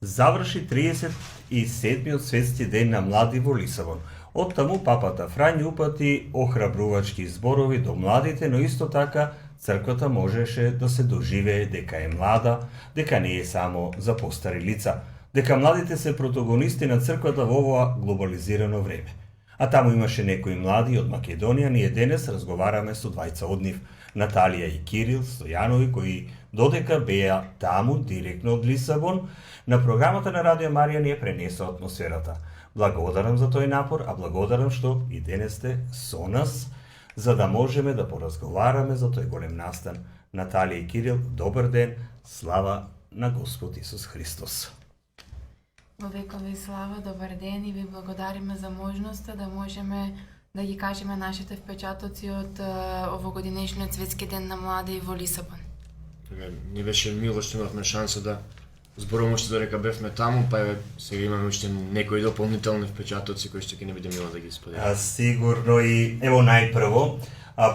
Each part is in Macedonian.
заврши 37-миот светски ден на млади во Лисабон. Од таму папата Фрањ упати охрабрувачки зборови до младите, но исто така црквата можеше да се доживее дека е млада, дека не е само за постари лица, дека младите се протагонисти на црквата во ова глобализирано време. А таму имаше некои млади од Македонија, ние денес разговараме со двајца од нив, Наталија и Кирил Стојанови, кои додека беа таму директно од Лисабон, на програмата на Радио Марија ни пренесо атмосферата. Благодарам за тој напор, а благодарам што и денес сте со нас, за да можеме да поразговараме за тој голем настан. Наталија и Кирил, добар ден, слава на Господ Исус Христос. Во векови слава, добар ден и ви благодариме за можноста да можеме да ги кажеме нашите впечатоци од овогодинешниот светски ден на млади во Лисабон. Ни беше мило што имавме шанса да зборуваме уште додека бевме таму, па сега имаме уште некои дополнителни впечатоци кои што ќе не биде мило да ги споделиме. Сигурно и ево најпрво,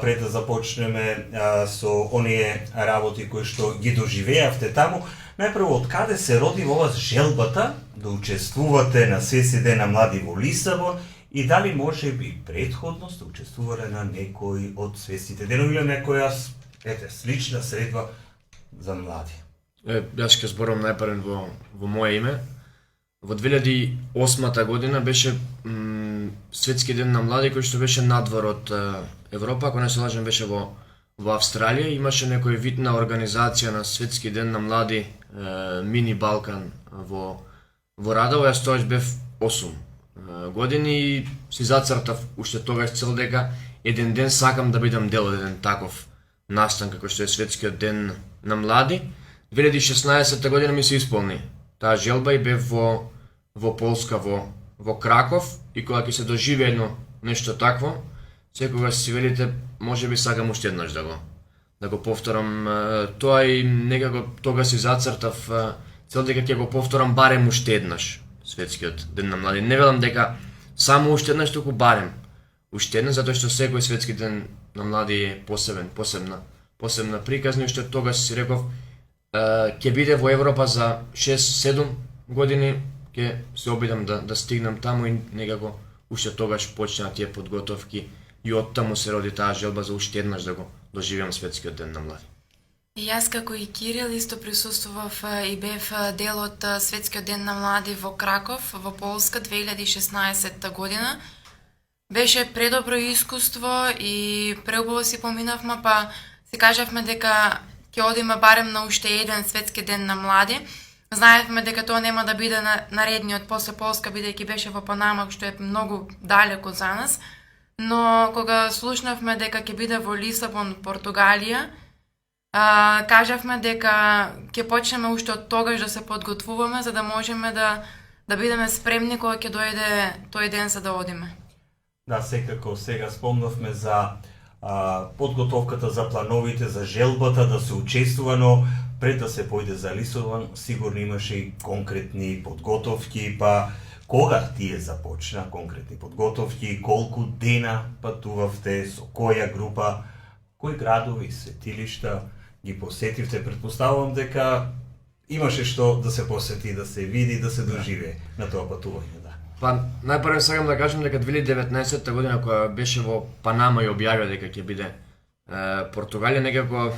пред да започнеме со оние работи кои што ги доживеавте таму, најпрво од каде се роди во вас желбата да учествувате на светски ден на млади во Лисабон и дали може би претходно сте учествувале на некој од светските денови или некоја слична средба за млади? Јас ќе зборам најпрво во моје име. Во 2008 година беше светски ден на млади кој што беше надвор од Европа, ако не се лажам беше во Австралија. Имаше некој вид на организација на светски ден на млади Мини Балкан во Радово. Јас тогаш бев 8 години и си зацртав уште тогаш цел дека еден ден сакам да бидам дел од еден таков настан како што е светскиот ден на млади. 2016 година ми се исполни таа желба и бев во Полска, во Краков, и кога ќе се доживее едно нешто такво, секогаш си велите можеби сакам уште еднаш да го повторам тоа и некако тога си зацртав цел дека ќе го повторам барем уште еднаш светскиот ден на млади. Не велам дека само уште еднаш, туку барем уште еднаш, затоа што секој светски ден на млади е посебна приказна, што тогаш си реков ќе биде во Европа за 6-7 години, ќе се обидам да стигнам таму и некако уште тогаш почнаа тие подготовки и оттаму се роди таа желба за уште еднаш да го доживеам светскиот ден на млади. И јас како и Кирил исто присуствував и бев дел од светскиот ден на млади во Краков, во Полска 2016 година. Беше предобро искуство и преубаво си поминавме, па си кажавме дека ќе одиме барем на уште еден светски ден на млади. Знаевме дека тоа нема да биде наредниот после Полска, бидејќи беше во Панама, што е многу далеко за нас. Но кога слушнавме дека ќе биде во Лисабон, Португалија, кажавме дека ќе почнеме уште од тогаш да се подготвуваме за да можеме да бидеме спремни кога ќе дојде тој ден за да одиме. Да, секако сега спомнавме за подготовката, за плановите, за желбата да се учествува, но пред да се појде за Лисабон, сигурно имаше и конкретни подготовки, па кога тие започна конкретни подготовки, колку дена патувавте, со која група, кои градови, светилишта ги посетивте? Претпоставувам дека имаше што да се посети, да се види, да се доживее на тоа патување. Па, најпрво сакам да кажам дека 2019 година кога беше во Панама и објавија дека ќе биде Португалија, некако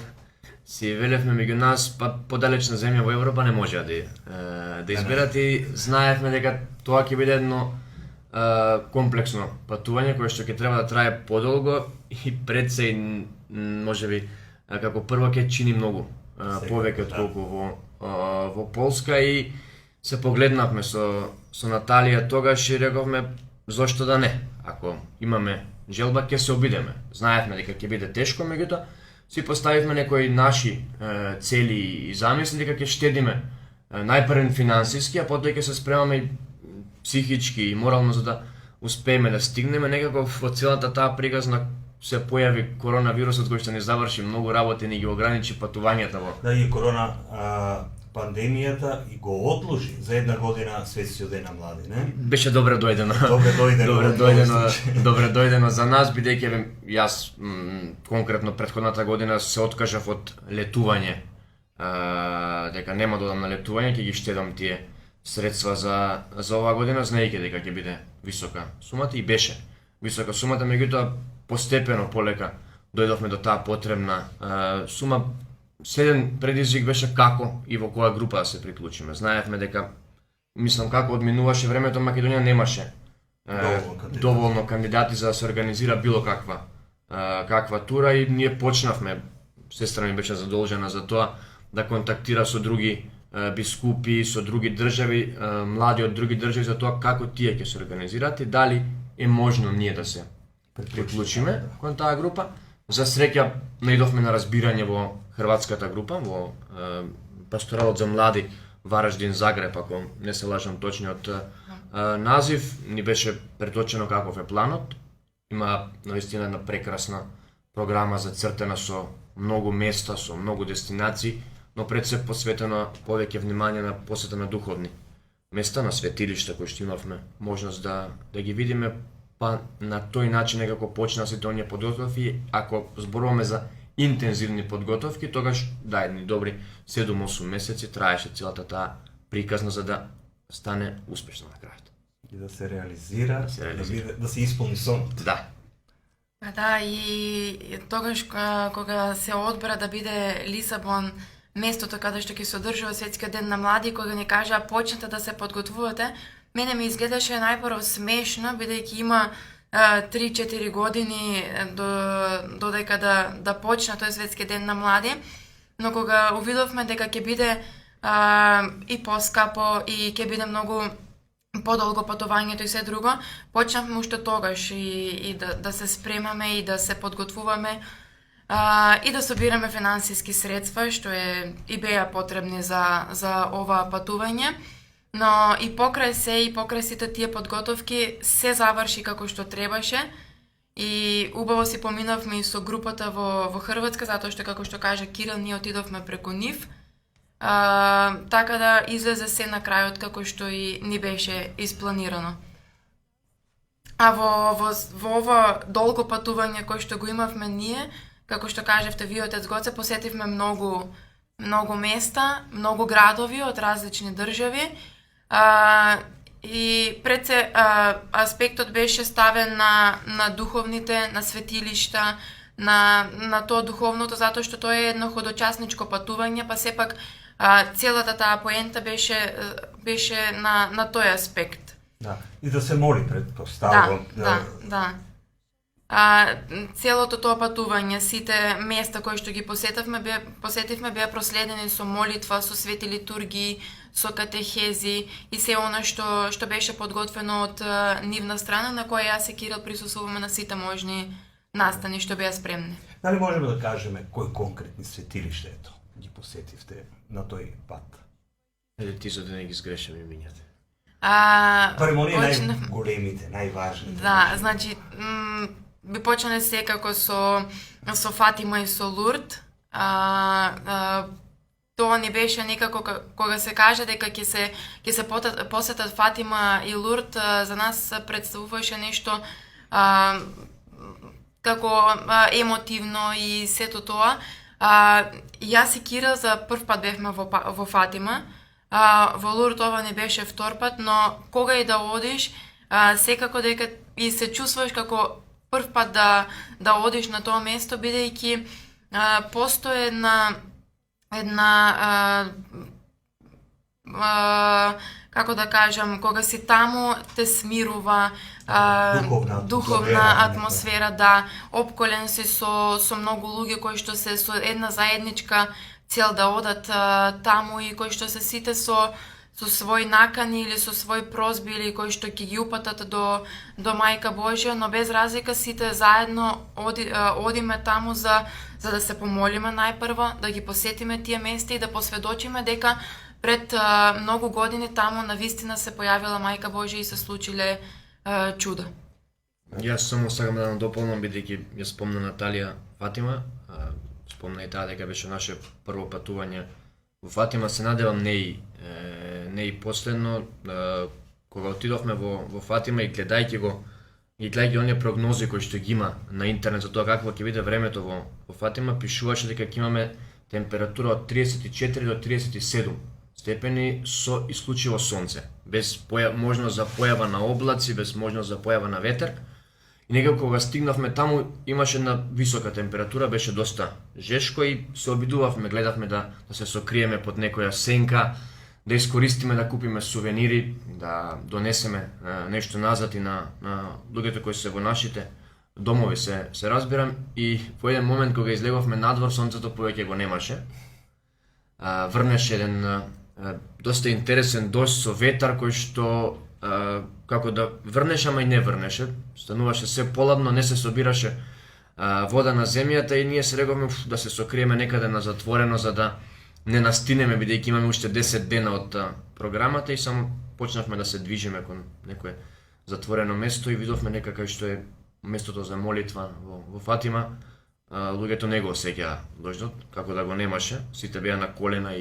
си велевме меѓу нас, па подалечна земја во Европа не може да изберат и знаевме дека тоа ќе биде едно комплексно патување кое што ќе треба да трае подолго и пред се можеби како прво ќе чини многу повеќе отколку во Полска и се погледнавме со Наталија тогаш и рековме зошто да не. Ако имаме желба ќе се обидеме. Знаевме дека ќе биде тешко, меѓутоа си поставивме некои наши цели и замисли дека ќе штедиме најпрво финансиски, а потоа ќе се спремаме и психички и морално за да успееме да стигнеме. Некако во целата таа приказна се појави коронавирусот кој што ни заврши многу работи, ни ги ограничи патувањата во. Да, и пандемијата и го отложи за една година светскиот ден на млади, не? Беше добре дојдено. Добре дојдено за нас, бидејќи јас конкретно претходната година се откажав од летување, дека нема да одам на летување, ќе ги штедам тие средства за оваа година, знаејќи дека ќе биде висока сумата, и беше висока сумата, меѓутоа постепено, полека дојдовме до таа потребна сума. Следен предизвик беше како и во која група да се приклучиме. Знаевме дека, мислам, како одминуваше времето, Македонија немаше доволно кандидати за да се организира било каква тура, и ние почнавме, сестра ми беше задолжена за тоа, да контактира со други бискупи, со други држави, млади од други држави, за тоа како тие ќе се организираат и дали е можно ние да се приклучиме кон таа група. За среќа наидовме на разбирање во хрватската група, во пасторалот за млади Вараждин Загреб, ако не се лажам точниот назив, ни беше преточено каков е планот. Има наистина една прекрасна програма зацртена со многу места, со многу дестинации, но пред се посветено повеќе внимание на посета на духовни места, на светилишта кои што имавме можност да ги видиме, па на тој начин некако почна сите оние подготовки. Ако зборуваме за интензивни подготовки, тогаш да, едни добри 7-8 месеци траеше целата таа приказна за да стане успешна на крајот. И да се реализира, да се исполни сонот. Да. Па да, и тогаш кога се одбра да биде Лисабон местото каде што ќе се одржува Светскиот ден на млади, кога ни кажа почнете да се подготвувате, мене ми изгледаше најпрво смешно, бидејќи има 3-4 години додека да почна тој Светски ден на млади, но кога увидовме дека ќе биде и поскапо и ќе биде многу подолго патувањето и се друго, почнавме уште тогаш и да се спремаме и да се подготвуваме и да собираме финансиски средства, што и беа потребни за ова патување. Но и покрај сите тие подготовки се заврши како што требаше и убаво си поминавме и со групата во Хрватска, затоа што како што кажа Кирил, ние отидовме преку нив. Така да излезе се на крајот како што и ни беше испланирано. А во ова долго патување кој што го имавме ние, како што кажавте вие, отец Гоце, посетивме многу места, многу градови од различни држави. И пред се аспектот беше ставен на духовните, на светилишта, на тоа духовното, затоа што тоа е едно ходочасничко патување, па сепак целата таа поента беше на тој аспект. Да, и да се моли предпоставувам. Да. Целото тоа патување, сите места кои што ги посетивме беа проследени со молитва, со свети литургии, со катехези и се она што беше подготвено од нивна страна, на која јас и Кирил присуствуваме на сите можни настани што беа спремни. Дали можеме да кажеме кои конкретни светилишта ги посетивте на тој пат? Ти за да не ги сгрешам имињата. Барем оние најголемите, најважните. Да, значи би почнале секако со Фатима и со Лурд. Тоа не беше некако, кога се каже дека ќе се посетат Фатима и Лурд, за нас представуваше нешто како емотивно и сето тоа. Јас и Кирил за прв пат бевме во Фатима. Во Лурд ова не беше втор пат, но кога и да одиш, секако дека и се чувствуваш како прв пат да одиш на тоа место, бидејќи постои една како да кажам, кога си таму те смирува духовна атмосфера, да, опколен си со многу луѓе кои што се со една заедничка цел да одат таму и кои што се сите со свој накани или со свој прозби или кои што ќе ги упатат до Мајка Божја, но без разлика сите заедно одиме таму за да се помолиме најпрво, да ги посетиме тие места и да посведочиме дека пред многу години таму навистина се појавила Мајка Божја и се случиле чуда. Јас само сакам да надополнам, бидејќи ја спомна Наталија Фатима, спомна и таа дека беше наше прво патување во Фатима. Се надевам не и последно, кога отидовме во Фатима и гледајќи оние прогнози кои што ги има на интернет за тоа какво ќе биде времето во Фатима, пишуваше дека ќе имаме температура од 34 до 37 степени со исклучиво сонце, без можност за појава на облаци, без можност за појава на ветер. И некако кога стигнавме таму, имаше една висока температура, беше доста жешко и се обидувавме, гледавме да се сокриеме под некоја сенка, да искористиме да купиме сувенири, да донесеме нешто назад и на луѓето кои се во нашите домови, се разбирам. И во еден момент кога излеговме надвор, сонцето повеќе го немаше. Врнеше еден доста интересен дожд со ветар кој што како да врнеше, ама и не врнеше. Стануваше се поладно, не се собираше вода на земјата и ние се реговме да се сокриеме некаде на затворено за да не настинеме, бидејќи имаме уште 10 дена од програмата и само почнавме да се движиме кон некое затворено место и видовме нека кај што е местото за молитва во Фатима. Луѓето не го осеќаа дождот, како да го немаше, сите беа на колена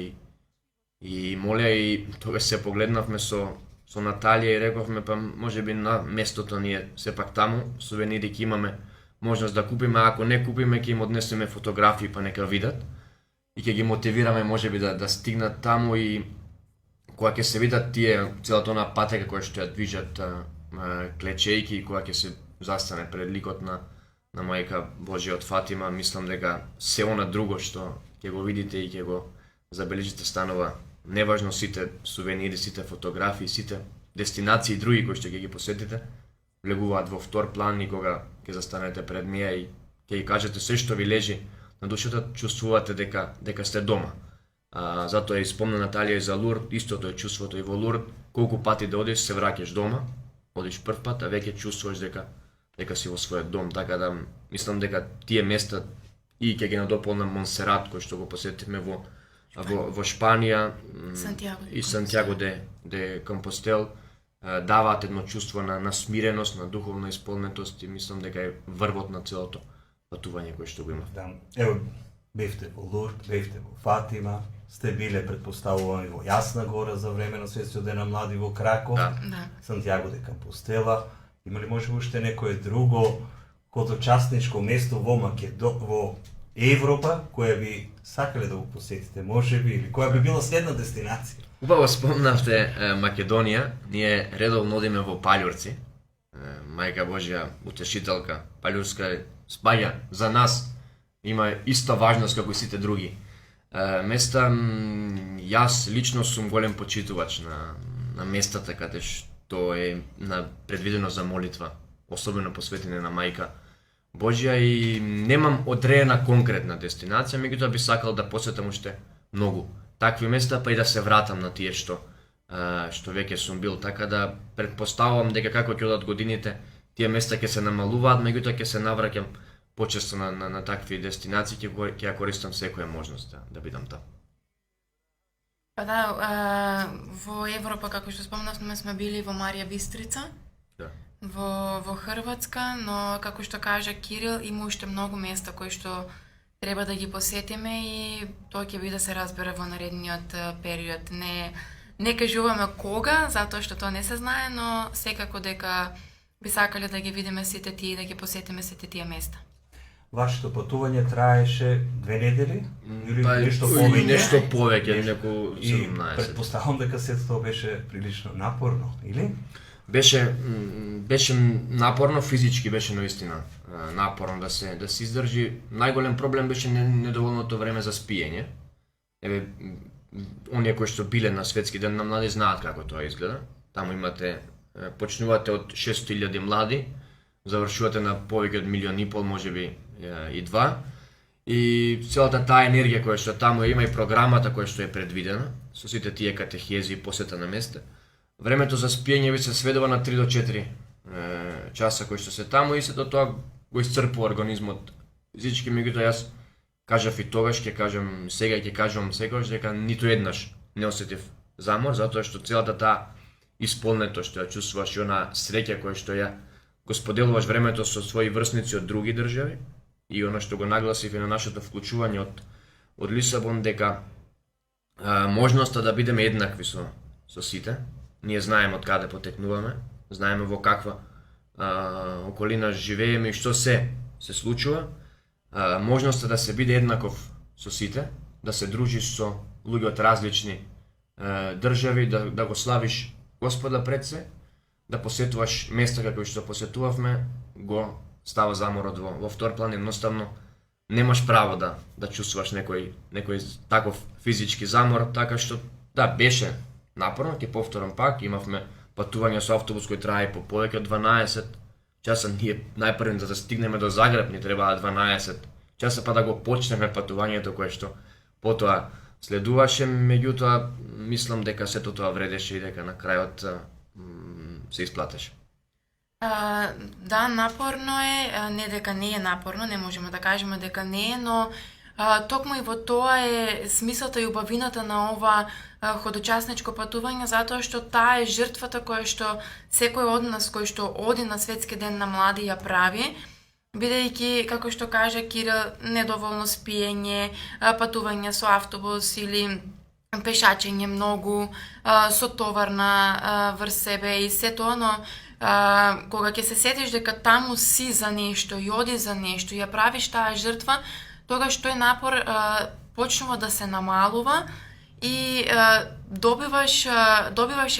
и молеа и тогаш се погледнавме со Наталија и рековме па можеби на местото ние сепак таму сувенири ќе имаме можност да купиме, а ако не купиме ќе им однесеме фотографии па нека видат и ќе ги мотивираме можеби да стигнат таму и кога ќе се видат тие целата она патека која што ја движат клечејки и кога ќе се застане пред ликот на мајка Божја од Фатима, мислам дека се она друго што ќе го видите и ќе го забележите станува неважно, сите сувенири, сите фотографии, сите дестинации други кои што ќе ги посетите, влегуваат во втор план и кога ќе застанете пред неа и ќе ги кажете се што ви лежи на душата, чувствувате дека сте дома. Затоа и спомна Наталија и за Лурд, истото е чувството и во Лурд, колку пати да одиш се враќаш дома, одиш прв пат, а веќе чувствуваш дека си во својот дом, така да мислам дека тие места и ќе ги надополнам Монсерат кој што го посетивме во Шпанија и Сантјаго де Компостел даваат едно чувство на смиреност, на духовна исполнетост и мислам дека е врвот на целото патување кое што го имав. Да. Ево, бевте во Лурд, бевте во Фатима, сте биле предпоставувани во Јасна гора за време на Светскиот ден на млади во Краков, Сантјаго де Компостела. Има ли може уште некое друго хоточасничко место во Европа која би сакале да го посетите, можеби, или која би била следна дестинација? Убаво спомнавте Македонија, ние редовно одиме во Палјурци. Мајка Божја утешителка, Палјурска спаѓа за нас, има иста важност како и сите други места. Јас лично сум голем почитувач на местата каде што е предвидено за молитва, особено посветене на Мајка Божја и немам одредена конкретна дестинација, меѓутоа би сакал да посетам уште многу такви места, па и да се вратам на тие што веќе сум бил, така да претпоставувам дека како ќе одат годините, тие места ќе се намалуваат, меѓутоа ќе се навраќам почесто на такви дестинации, ќе ја користам секоја можност да бидам таму. Па да, во Европа, како што спомнавме, сме били во Марија Бистрица, во Хрватска, но како што кажа Кирил, има уште многу места кои што треба да ги посетиме и тоа ќе биде да се разбере во наредниот период. Не кажуваме кога, затоа што тоа не се знае, но секако дека би сакале да ги видиме сите тие и да ги посетиме сите тие места. Вашето патување траеше 2 недели? Или нешто повеќе? Нешто повеќе, неку 17. И предпоставам дека сето тоа беше прилично напорно, или? Беше напорно, физички беше наистина напорно да се издржи. Најголем проблем беше недоволното време за спиење. Еве, оние кои што биле на Светски ден на млади знаат како тоа изгледа. Таму имате, почнувате од 600.000 млади, завршувате на повеќе од 1,5 милион, можеби и 2. И целата таа енергија која што таму има и програмата која што е предвидена, со сите тие катехези и посета на места, времето за спиење ви се сведува на 3 до 4 часа кои што се таму и сето тоа го исцрпува организмот физички, меѓутоа јас кажав и тогаш, ќе кажам сега и ќе кажувам секогаш дека ниту еднаш не осетив замор, затоа што целата таа исполнетост што ја чувствуваш и она среќа која што ја го споделуваш времето со своји врсници од други држави и она што го нагласив и на нашето вклучување од Лисабон, дека можноста да бидеме еднакви со сите. Ние знаеме од каде потекнуваме, знаеме во каква околина живееме и што се случува. Можноста да се биде еднаков со сите, да се дружиш со луѓе од различни држави, да го славиш Господа пред се, да посетуваш места како што посетувавме, го става заморот во втор план. Едноставно немаш право да чувствуваш некој таков физички замор, така што да, беше напорно, ќе повторам пак, имавме патување со автобус кој трае по повеќе од 12 часа. Ние најпрво да стигнеме до Загреб ни требаа 12 часа, па да го почнеме патувањето кое што потоа следуваше. Меѓутоа мислам дека сето тоа вредеше и дека на крајот се исплатеше. Да, напорно е, не дека не е напорно, не можеме да кажеме дека не е, но токму и во тоа е смисълта и убавината на ова ходочасничко патување, затоа што таа е жртвата која што секој од нас кој што оди на Светски ден на млади ја прави, бидејќи, како што кажа Кирил, недоволно спиење, патување со автобус или пешачење многу, со товарна врз себе и се тоа, но кога ќе се сетиш дека таму си за нешто и оди за нешто, ја правиш таа жртва, тогаш тој напор почнува да се намалува и добиваш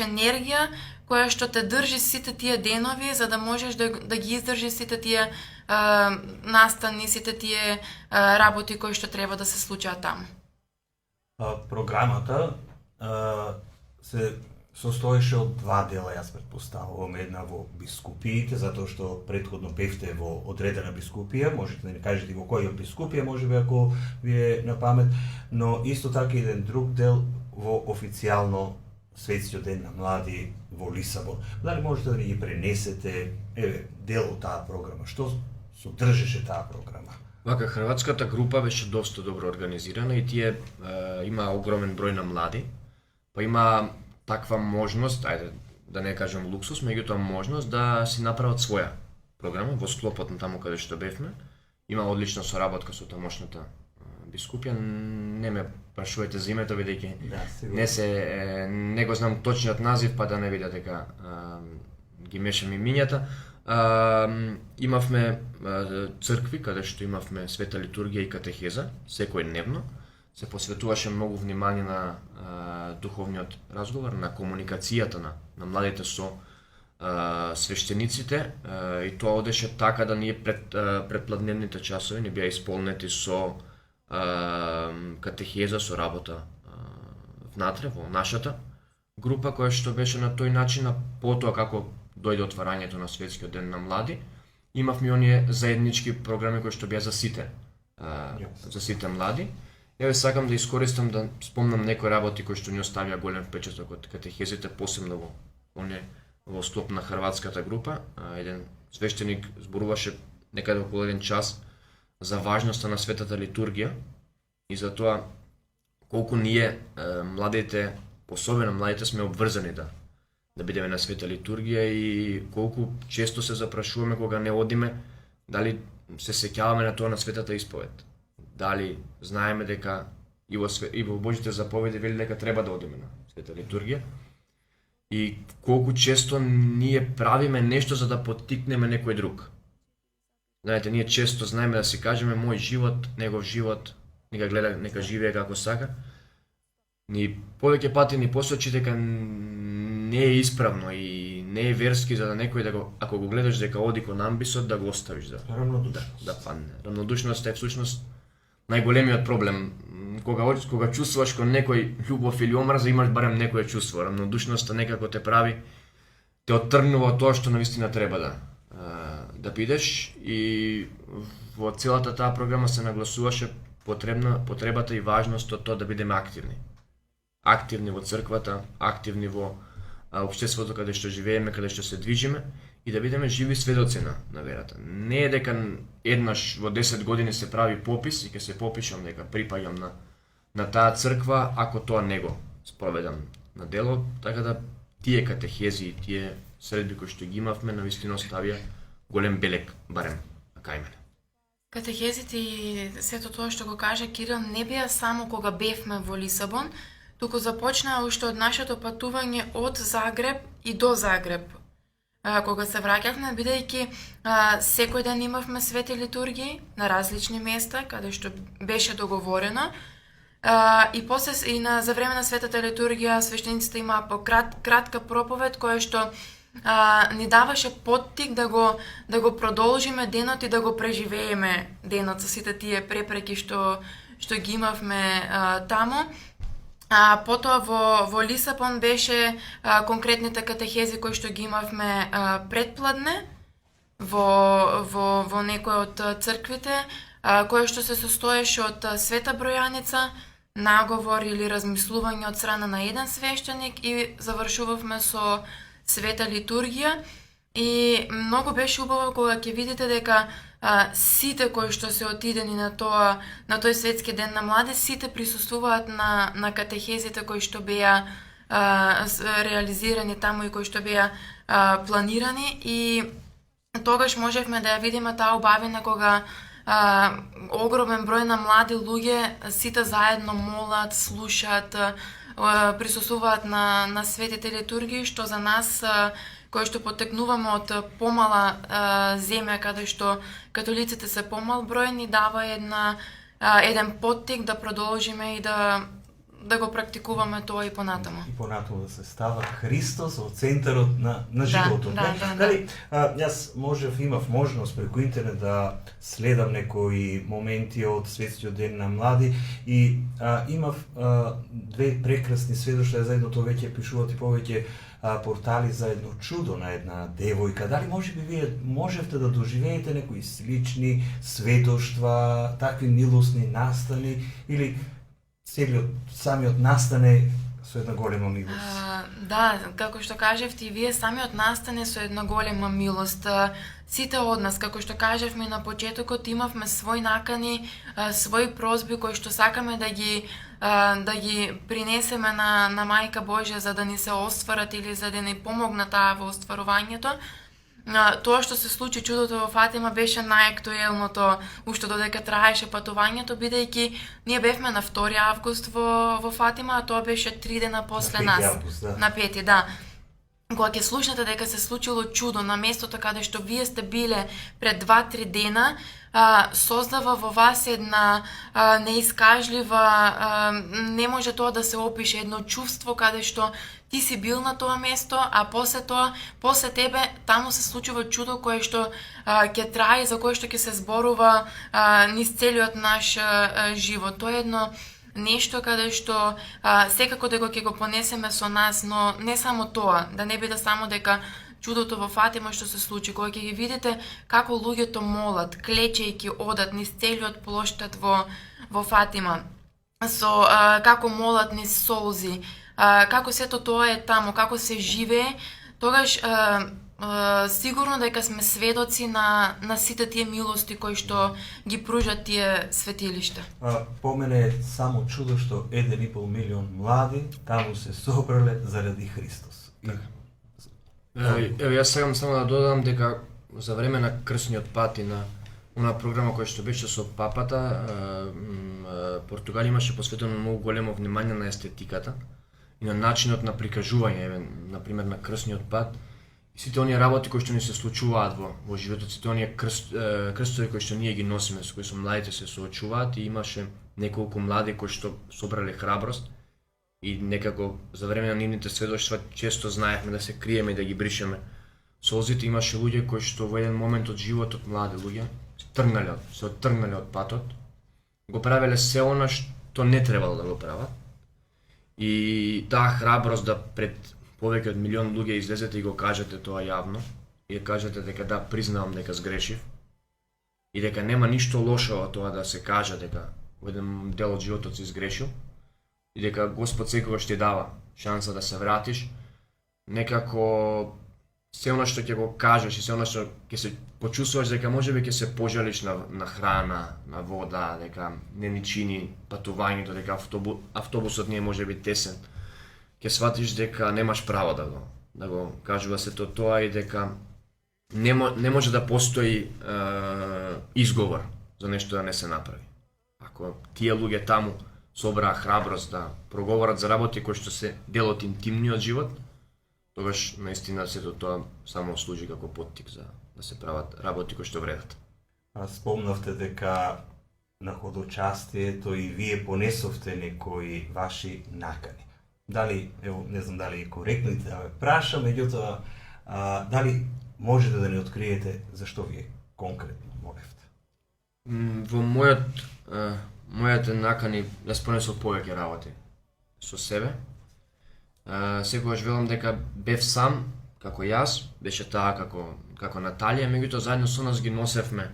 енергија која што те држи сите тие денови, за да можеш да ги издржиш сите тие настани, сите тие работи кои што треба да се случаат таму. Програмата се состоеше од два дела, јас претпоставувам, една во бискупиите, затоа што претходно бевте во одредена бискупија, можете да ни кажете во која бискупија, можеби ако ви е на памет, но исто така еден друг дел во официјално Светскиот ден на млади во Лисабон. Дали можете да ни ги пренесете дел од таа програма? Што содржеше таа програма? Вака, хрватската група беше доста добро организирана и тие има огромен број на млади, па има таква можност, ајде да не кажам луксус, меѓутоа можност да си направат своја програма во склопот на таму каде што бевме. Има одлична соработка со тамошната бискупија. Не ме прашувајте за името, бидејќи не го знам точниот назив, па да не биде дека ги мешам имињата. Имавме цркви каде што имавме света литургија и катехеза секој дневно. Се посветуваше многу внимание на духовниот разговор, на комуникацијата на младите со свештениците, и тоа одеше така да ние предпладневните часови не беа исполнети со катехеза, со работа внатре во нашата група, која што беше на тој начин. А потоа како дојде отварањето на Светскиот ден на млади, имавме оние заеднички програми кои што беа за сите млади. Еве сакам да искористам да спомнам некои работи кои што ни оставија голем впечаток од катехезите, посебно во склоп на хрватската група. Еден свештеник зборуваше некаде околу 1 час за важноста на светата литургија и за тоа колку ние младите, особено младите, сме обврзани да бидеме на света литургија и колку често се запрашуваме кога не одиме, дали се сеќаваме на тоа на светата исповед. Дали знаеме дека и во Божите заповеди вели дека треба да одиме на света литургија и колку често ние правиме нешто за да поттикнеме некој друг. Знаете, ние често знаеме да си кажеме мој живот, негов живот, нека гледа, нека живее како сака. Ни повеќе пати ни посочи дека не е исправно и не е верски за да некој ако го гледаш дека оди кон амбисот, да го оставиш да падне. Рамнодушноста е всушност најголемиот проблем. Кога чувствуваш кон некој љубов или омраза, имаш барем некое чувство. Рамнодушноста некако те прави, те оттргнува од тоа што навистина треба да бидеш, и во целата таа програма се нагласуваше потребата и важноста од тоа да бидеме активни. Активни во црквата, активни во општеството каде што живееме, каде што се движиме, и да бидеме живи сведоци на верата. Не е дека еднаш во 10 години се прави попис и ќе се попишам дека припаѓам на таа црква, ако тоа не го спроведам на дело, така да тие катехези и тие средби кои што ги имавме навистина оставија голем белег, барем кај мене. Катехезите и сето тоа што го кажа Кирил не беа само кога бевме во Лисабон, туку започнаа уште од нашето патување од Загреб и до Загреб. Кога се враќавме, бидејќи секој ден имавме свети литургии на различни места, каде што беше договорено, И после за време на светата литургија свештениците имаа кратка проповед која што ни даваше поттик да го продолжиме денот и да го преживееме денот со сите тие препреки што ги имавме таму. Потоа во Лисабон беше конкретните катехези кои што ги имавме предпладне во некој од црквите, кој што се состоеше од света бројаница, наговор или размислување од страна на еден свештеник и завршувавме со света литургија. И многу беше убаво кога ќе видите дека сите кои што се отидени на тој светски ден на млади, сите присуствуваат на катехезите кои што беа реализирани таму и кои што беа планирани, и тогаш можевме да ја видиме таа убавина кога огромен број на млади луѓе сите заедно молат, слушаат, присуствуваат на светите литургии, што за нас кои што потекнуваме од помала земја каде што католиците се помал број, ни дава еден поттик да продолжиме и да го практикуваме тоа и понатаму. И понатаму да се става Христос во центарот на животот. Дали јас имав можност преку интернет да следам некои моменти од Светскиот ден на млади и имав две прекрасни сведоштва, заедно тоа веќе пишуваат и повеќе портали за едно чудо на една девојка. Дали можеби вие можевте да доживеете некои слични сведоштва, такви милосни настани или самиот настане со една голема милост? Да, како што кажевте и вие, самиот настане со една голема милост. Сите од нас, како што кажевме на почетокот, имавме свои накани, свои прозби кои што сакаме да ги принесеме на Мајка Божја за да ни се остварат или за да ни помогна таа во остварувањето. Тоа што се случи чудото во Фатима беше најактуелното уште додека траеше патувањето, бидејќи ние бевме на 2 август во Фатима, а тоа беше 3 дена после нас. Август, да. На 5, да. Кога ќе слушнете дека се случило чудо на местото каде што вие сте биле пред 2-3 дена, создава во вас една неискажлива, не може тоа да се опише, едно чувство каде што ти си бил на тоа место, а после тебе таму се случува чудо кое што ќе трае, за кое што ќе се зборува низ целиот наш живот. Тоа е едно нешто каде што секако дека ќе го понесеме со нас, но не само тоа, да не биде само дека чудото во Фатима што се случи, кога ќе ги видите како луѓето молат, клечејќи одат низ целиот плоштад во Фатима, со како молат низ солзи, како сето тоа е таму, како се живее, тогаш сигурно дека сме сведоци на сите тие милости кои што ги пружат тие светилишта. По мене е само чудо што 1,5 милион млади таму се собрале заради Христос. Јас сакам само да додам дека за време на крстниот пат и на она програма која што беше со папата, Португалија имаше посветено многу големо внимание на естетиката и на начинот на прикажување, например на крстниот пат. И сите оние работи кои што ни се случуваат во животот, сите оние крстови кои што ние ги носиме, со кои со младите се соочуваат, и имаше неколку млади кои што собрале храброст и некако за време на нивните сведоштва често знаевме да се криеме и да ги бришеме солзите. Имаше луѓе кои што во еден момент од животот, млади луѓе, се оттргнале од патот, го правеле се она што не требало да го прават. И таа храброст да пред повеќе од милион луѓе излезете и го кажете тоа јавно, и да кажете дека да, признавам дека сгрешив, и дека нема ништо лошо во тоа да се каже дека во еден дел од животот си сгрешил, и дека Господ секогаш ти дава шанса да се вратиш, некако се она што ќе го кажеш и се она што ќе се почувствуваш дека можеби ќе се пожалиш на храна, на вода, дека не ни чини патувањето, дека автобусот не е можеби тесен, ќе сватиш дека немаш право да го кажува сето тоа и дека не може да постои изговор за нешто да не се направи. Ако тие луѓе таму собраа храброст да проговорат за работи кои што се дел од интимниот живот, тогаш наистина сето тоа само служи како поттик за да се прават работи кои што вредат. Спомнавте дека на ходочастието и вие понесовте некои ваши накани. Дали, ево, не знам дали е коректно и да ме праша, меѓутоа, дали можете да ни откриете зашто вие конкретно молевте? Во мојате накани јас понесов повеќе работи со себе. Секогаш велам дека бев сам, како јас, беше таа како Наталија, меѓутоа заедно со нас ги носевме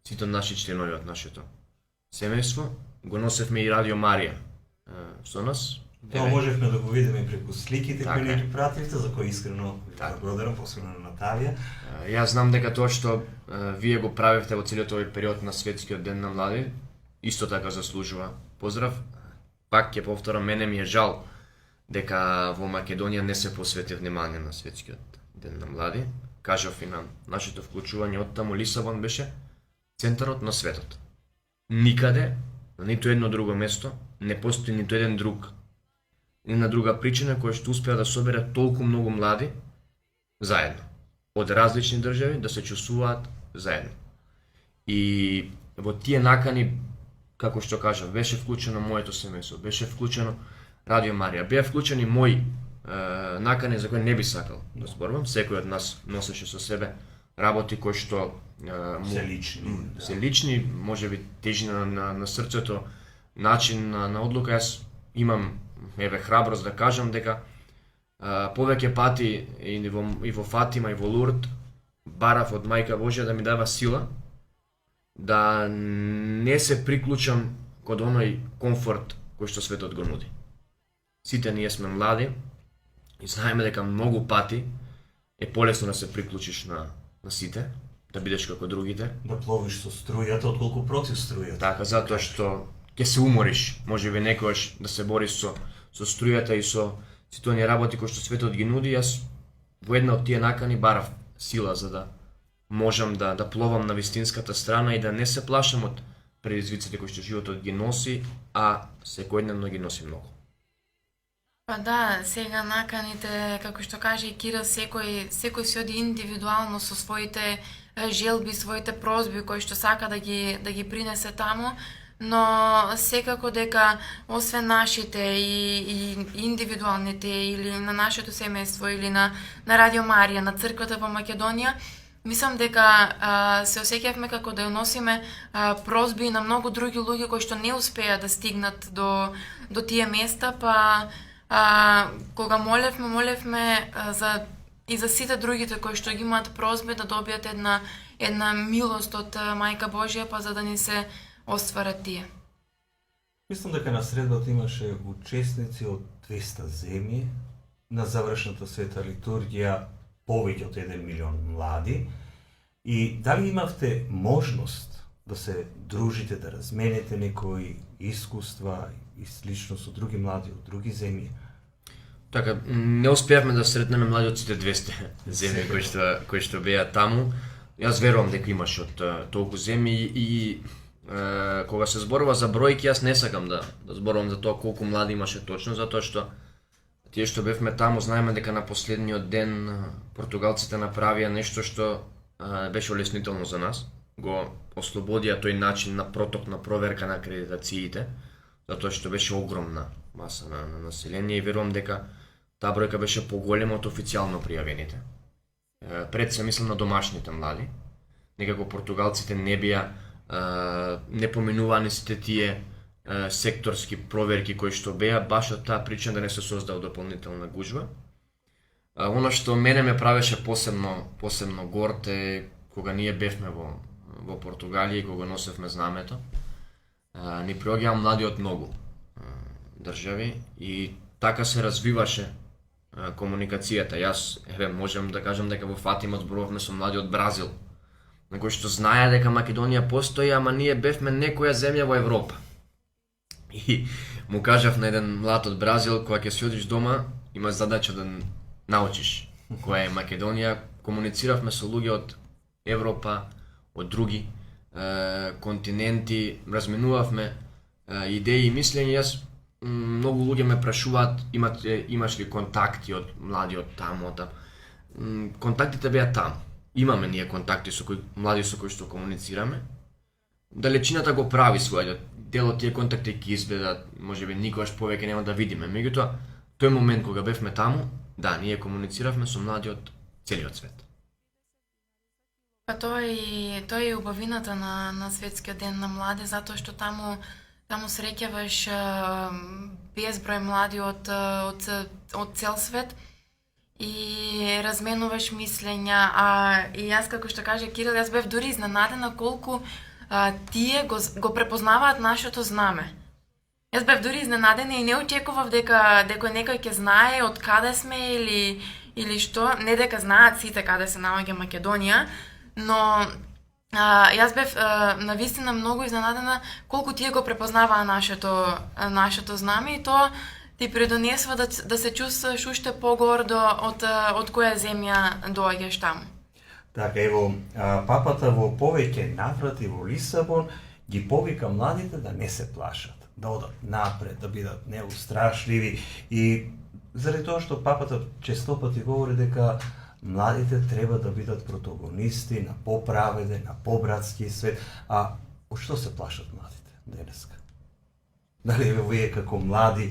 сите наши членови од нашето семејство, го носевме и Радио Марија со нас. Тоа можевме да го видиме и преку сликите кои Така е. ни пративте, за кои искрено ви благодарам, посебно на Наталија. Јас знам дека тоа што вие го правевте во целиот овој период на Светскиот ден на млади, исто така заслужува поздрав. Пак ќе повторам, мене ми е жал дека во Македонија не се посвети внимание на Светскиот ден на млади. Кажав и на нашето вклучување од таму, Лисабон беше центарот на светот. Никаде, на ниту едно друго место, не постои ниту еден друг, ни на друга причина која што успеа да собере толку многу млади заедно, од различни држави, да се чувствуваат заедно. И во тие накани, како што кажав, беше вклучено моето семејство, беше вклучено Радио Марија, беа вклучени мои накани за кои не би сакал да зборувам. Секој од нас носеше со себе работи кои што Се лични. се лични, можеби тежина на срцето, начин на одлука. Јас имам храброст да кажам дека повеќе пати и во Фатима и во Лурд барав од Мајка Божја да ми дава сила да не се приклучам код оној комфорт кој што светот го нуди. Сите ние сме млади и знаеме дека многу пати е полесно да се приклучиш на сите, да бидеш како другите. Да пловиш со струјата, отколку против струјата. Така, затоа што ќе се умориш, можеби некојаш да се бориш со струјата и со сите оние работи кои што светот ги нуди. Јас во една од тие накани барав сила за да можам да пловам на вистинската страна и да не се плашам од предизвиците кои што животот ги носи, а секојдневно ги носи многу. Па да, сега наканите, како што каже и Кирил, секој си оди индивидуално со своите желби, своите прозби кои што сака да ги принесе таму, но секако дека освен нашите и индивидуалните или на нашето семејство или на Радио Марија, на црквата во Македонија, мислам дека се осеќавме како да ја носиме прозби на многу други луѓе кои што не успеа да стигнат до тие места, па кога молевме и за сите другите кои што ги имаат прозби да добијат една милост од Мајка Божја, па за да ни се остварат тие. Мислам дека на средбата имаше учесници од 200 земји, на завршната света литургија повеќе од 1 милион млади. И дали имавте можност да се дружите, да разменете некои искуства и слично со други млади од други земји? Така, не успеавме да сретнеме млади од сите 200 земји кои што беа таму. Јас верувам дека имаше од толку земји и кога се зборува за бројки, јас не сакам да зборувам за тоа колку млади имаше точно, затоа што тие што бевме таму знаеме дека на последниот ден португалците направија нешто што беше олеснително за нас. Го ослободија тој начин на проток на проверка на акредитациите, затоа што беше огромна маса на население и верувам дека таа бројка беше поголема од официјално пријавените. Пред се мислам на домашните млади. Некако португалците не беа не поминувани сите тие секторски проверки кои што беа, баш од таа причина да не се создава дополнителна гужва. Она што мене ме правеше посебно горд е кога ние бевме во Португалија и кога носевме знамето. Ни приоѓаа млади од многу држави и така се развиваше комуникацијата. Јас можам да кажам дека во Фатима зборувавме со млади од Бразил, на кои што знаеа дека Македонија постои, ама ние бевме некоја земја во Европа. И му кажав на еден млад од Бразил, кога ќе си одиш дома, имаш задача да научиш која е Македонија. Комунициравме со луѓе од Европа, од други континенти, разменувавме идеи и мислење. Јас многу луѓе ме прашуваат имаш ли контакти од млади од таму, контактите беа таму. Имаме ние контакти со млади со кои што комуницираме, далечината го прави својот. Дел од тие контакти ќе изгледат, можеби никогаш повеќе нема да видиме. Меѓутоа, тој момент кога бевме таму, да, ние комунициравме со млади од целиот свет. Па тоа е убавината на светскиот ден на млади, затоа што таму среќаваш безброј млади од цел свет и разменуваш мислења, и јас како што каже Кирил, јас бев дури изненадена колку тие го препознаваат нашето знаме. Јас бев дури изненадена и не очекував дека некој ќе знае од каде сме или што, не дека знаат сите каде се наоѓа Македонија, но јас бев навистина многу изненадена колку тие го препознаваа нашето знаме и тоа ти придонесува да се чувствуваш уште погордо од која земја доаѓаш таму. Така, ево, папата во повеќе наврати во Лисабон ги повика младите да не се плашат, да одат напред, да бидат неустрашливи, и заради тоа што папата честопати говори дека младите треба да бидат протагонисти на поправеден, на побратски свет. А од што се плашат младите денеска? Дали вие како млади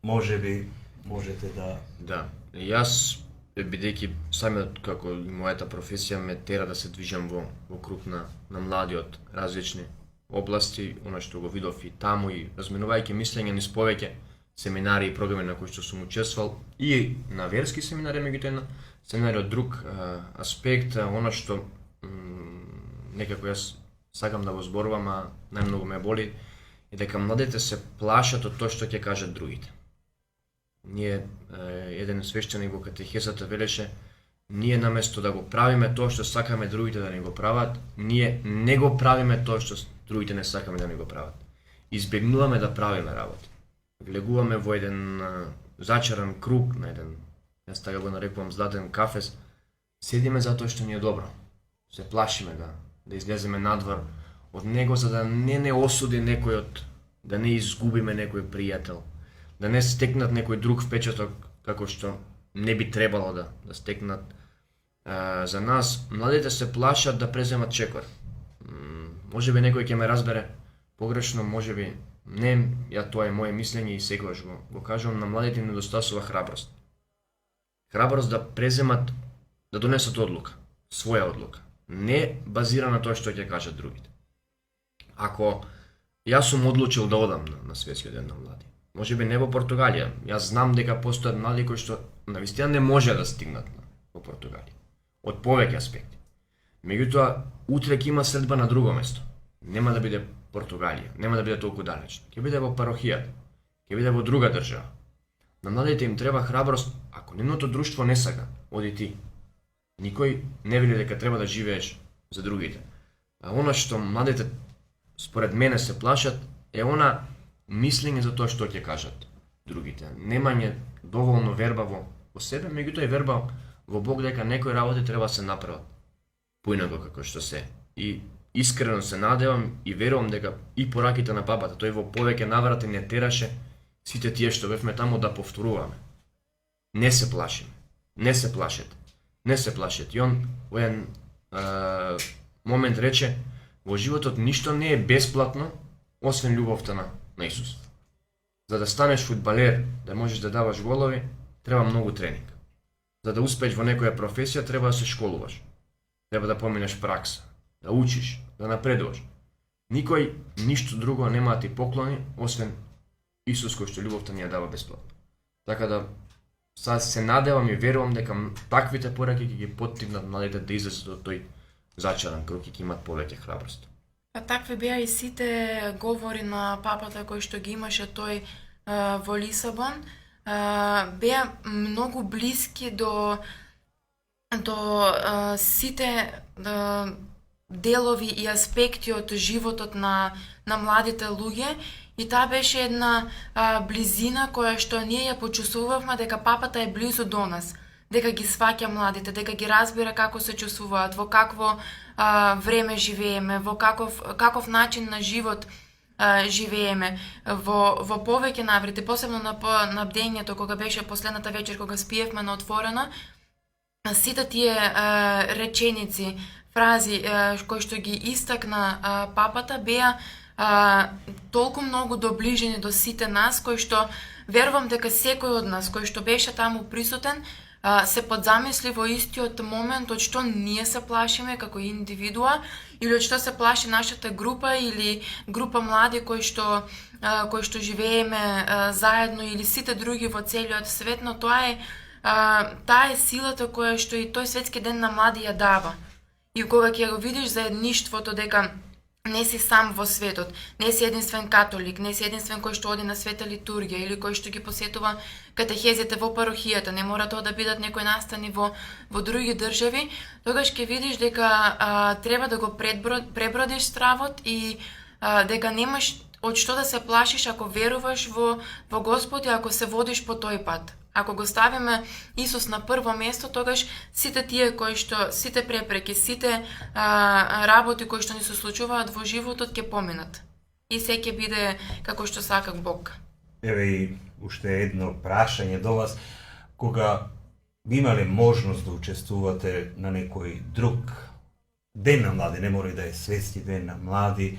можете да... Да, јас, бидејќи самиот како и мојата професија ме тера да се движам во круг на млади од различни области, она што го видов и таму, и разменувајќи мислења низ повеќе семинари и програми на кои што сум учествувал, и на верски семинари, меѓутоа на семинари од друг аспект, она што некако јас сакам да го зборувам, а најмногу ме боли, е дека младите се плашат од тоа што ќе кажат другите. Ние, еден свештеник во катехезата велеше, ние наместо да го правиме тоа што сакаме другите да не го прават, ние не го правиме тоа што другите не сакаме да не го прават. Избегнуваме да правиме работи. Влегуваме во еден зачаран круг, на еден, јас така го нарекувам, златен кафес, седиме затоа што ни е добро. Се плашиме да излеземе надвор од него, за да не осуди некој да не изгубиме некој пријател, да не стекнат некој друг впечаток како што не би требало да стекнат. За нас, младите се плашат да преземат чекор. Можеби некој ќе ме разбере погрешно, можеби не, тоа е моje мислење и секогаш го кажувам, на младите им недостасува храброст. Храброст да преземат, да донесат одлука, своја одлука, не базирана на тоа што ќе кажат другите. Ако јас сум одлучил да одам на светскиот ден на млади, можеби не во Португалија, јас знам дека постојат млади кои што навистина не може да стигнат во Португалија, од повеќе аспекти. Меѓутоа, утре ќе има средба на друго место. Нема да биде Португалија, нема да биде толку далечно. Ќе биде во парохијата, ќе биде во друга држава. На младите им треба храброст, ако нивното друштво не сака, оди ти. Никој не вели дека треба да живееш за другите. А она што младите според мене се плашат е она мислење за тоа што ќе кажат другите. Немање доволно верба во себе, меѓутоа и верба во Бог дека некои работи треба да се направат поинако како што се. И искрено се надевам и верувам дека и пораките на папата, тој во повеќе наврати не тераше сите тие што бевме таму да повторуваме. Не се плашиме, не се плашете, не се плашете. И он во еден момент рече, во животот ништо не е бесплатно, освен љубовта на Исус. За да станеш фудбалер, да можеш да даваш голови, треба многу тренинг. За да успееш во некоја професија, треба да се школуваш. Треба да поминеш пракса, да учиш, да напредуваш. Никој ништо друго нема да ти поклони, освен Исус кој што љубовта ни ја дава бесплатно. Така да се надевам и верувам дека таквите пораки ќе ги поттикнат младите да излезат од тој зачаран круг и ќе имат повеќе храброст. А такви беа и сите говори на папата кои што ги имаше тој во Лисабон, беа многу блиски до сите делови и аспекти од животот на младите луѓе, и таа беше една близина која што ние ја почувствувавме дека папата е близу до нас, дека ги сваќа младите, дека ги разбира како се чувствуваат, во какво време живееме, во каков начин на живот живееме, во повеќе наврати, посебно на бдењето кога беше последната вечер кога спиевме на отворено, сите тие реченици фрази кои што ги истакна папата беа толку многу доближени до сите нас, кои што верувам дека секој од нас кој што беше таму присутен се подзамисли во истиот момент од што ние се плашиме како индивидуа или од што се плаши нашата група или група млади кои што живееме заедно или сите други во целиот свет, но таа е силата која што и тој светски ден на млади ја дава. И кога ќе го видиш заедништвото дека не си сам во светот, не си единствен католик, не си единствен кој што оди на света литургија или кој што ги посетува катехезите во парохијата, не мора тоа да бидат некои настани во други држави, тогаш ќе видиш дека треба да го пребродиш стравот и дека немаш од што да се плашиш ако веруваш во Господ и ако се водиш по тој пат. Ако го ставиме Исус на прво место, тогаш сите тие сите препреки, сите работи кои што ни се случуваат во животот ќе поминат. И се ќе биде како што сака Бог. Еве и уште едно прашање до вас. Кога би имале можност да учествувате на некој друг ден на млади, не мора и да е светски ден на млади,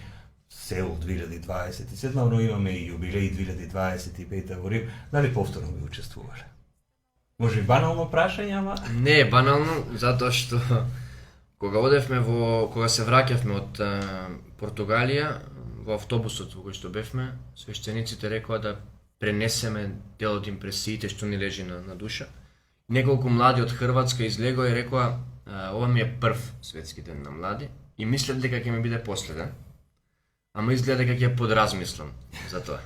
Сеул 2027, но имаме и јубилеј 2025 во Рим, дали повторно би учествувале? Може и банално прашање, ама? Не е банално, затоа што кога се враќавме од Португалија, во автобусот во кој што бевме, свештениците рекоа да пренесеме дел од импресиите што ни лежи на душа. Неколку млади од Хрватска излегоа и рекоа ова ми е прв светски ден на млади и мислев дека ќе ми биде последен. Ама изгледа дека ќе подразмислам за тоа.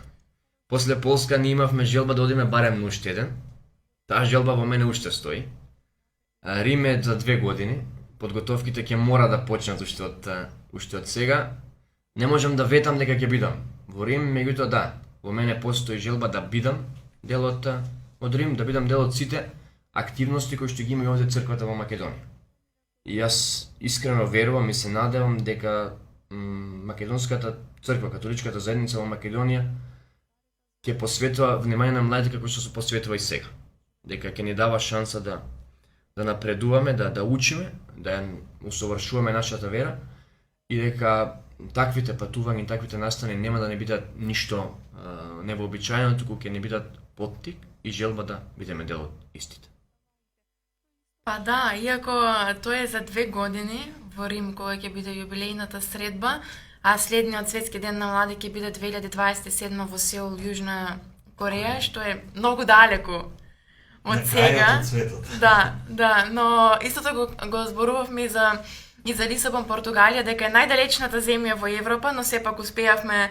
После Полска ние имавме желба да одиме барем на уште еден. Таа желба во мене уште стои. Рим е за 2 години. Подготовките ќе мора да почнат уште од сега. Не можам да ветам дека ќе бидам во Рим, меѓутоа да, во мене постои желба да бидам дел од Рим, да бидам дел од сите активности кои што ги има и овде црквата во Македонија. И јас искрено верувам и се надевам дека Македонската црква, католичката заедница во Македонија ќе посветува внимание на младите како што се посветува и сега. Дека ќе ни дава шанса да напредуваме, да учиме, да усовршуваме нашата вера и дека таквите патувања и таквите настани нема да не бидат ништо невообичаено, туку ќе ни бидат поттик и желба да бидеме дел од истите. Па да, иако тоа е за 2 години во Рим кога ќе биде јубилејната средба, а следниот светски ден на млади ќе биде 2027 во Сеул, Јужна Кореја, што е многу далеку од сега. Да, но истото го зборувавме и за Лисабон, Португалија, дека е најдалечната земја во Европа, но сепак успеавме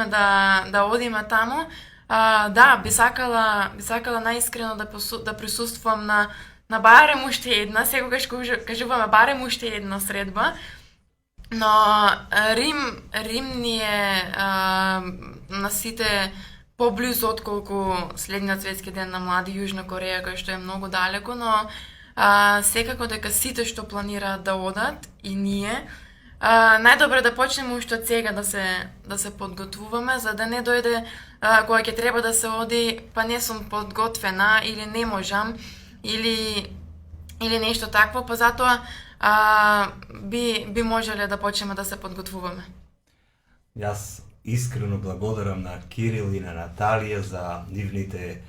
да одиме таму. Да, би сакала најискрено да присуствувам на барем уште една, секогаш кажуваме барем уште една средба, но Рим ни е на сите поблизу отколку следниот светски ден на млади Јужна Кореја, кој што е многу далеко, но секако дека сите што планираат да одат и ние, најдобро да почнеме уште од сега да се подготвуваме, за да не дојде кога ќе треба да се оди, па не сум подготвена или не можам, или нешто такво, па затоа би можеле да почнеме да се подготвуваме. Јас искрено благодарам на Кирил и на Наталија за нивните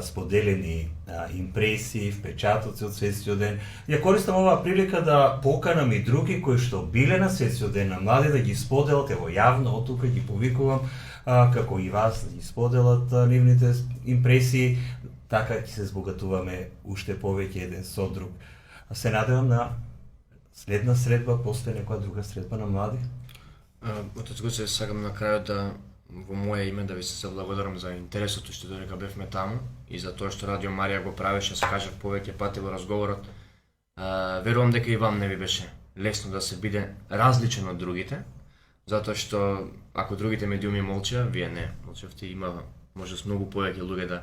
споделени импресии, впечатоци од Светскиот ден. Ја користам оваа прилика да поканам и други кои што биле на Светскиот ден на млади да ги споделат, ево јавно од тука ги повикувам, како и вас да ги споделат нивните импресии, така ќе се збогатуваме уште повеќе еден со друг. Се надевам на следна средба, после некоја друга средба на млади. Отец Гоце, сакам на крајот да во моје име да ви се заблагодарам за интересот што додека бевме таму и за тоа што Радио Марија го правеше, се кажав повеќе пати во разговорот. Верувам дека и вам не ви беше лесно да се биде различен од другите, затоа што ако другите медиуми молчеа, вие не молчевте, има можност многу повеќе луѓе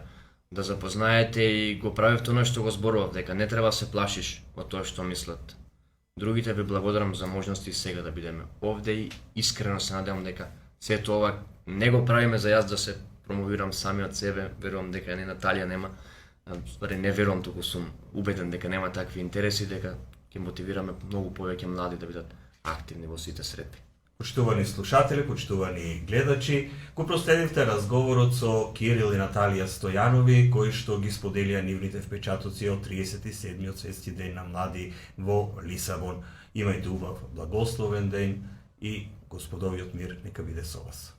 да запознаете и го правевте оно што го зборував, дека не треба се плашиш од тоа што мислат другите. Ви благодарам за можности сега да бидеме овде и искрено се надевам дека сето ова не го правиме за јас да се промовирам сами од себе, верувам дека не Наталија нема, не верувам, туку сум убеден дека нема такви интереси, дека ќе мотивираме многу повеќе млади да бидат активни во сите средби. Почитувани слушатели, почитувани гледачи, го проследивте разговорот со Кирил и Наталија Стојанови, кои што ги споделија нивните впечатоци од 37-миот светски ден на млади во Лисабон. Имајте убав, благословен ден и Господовиот мир нека биде со вас.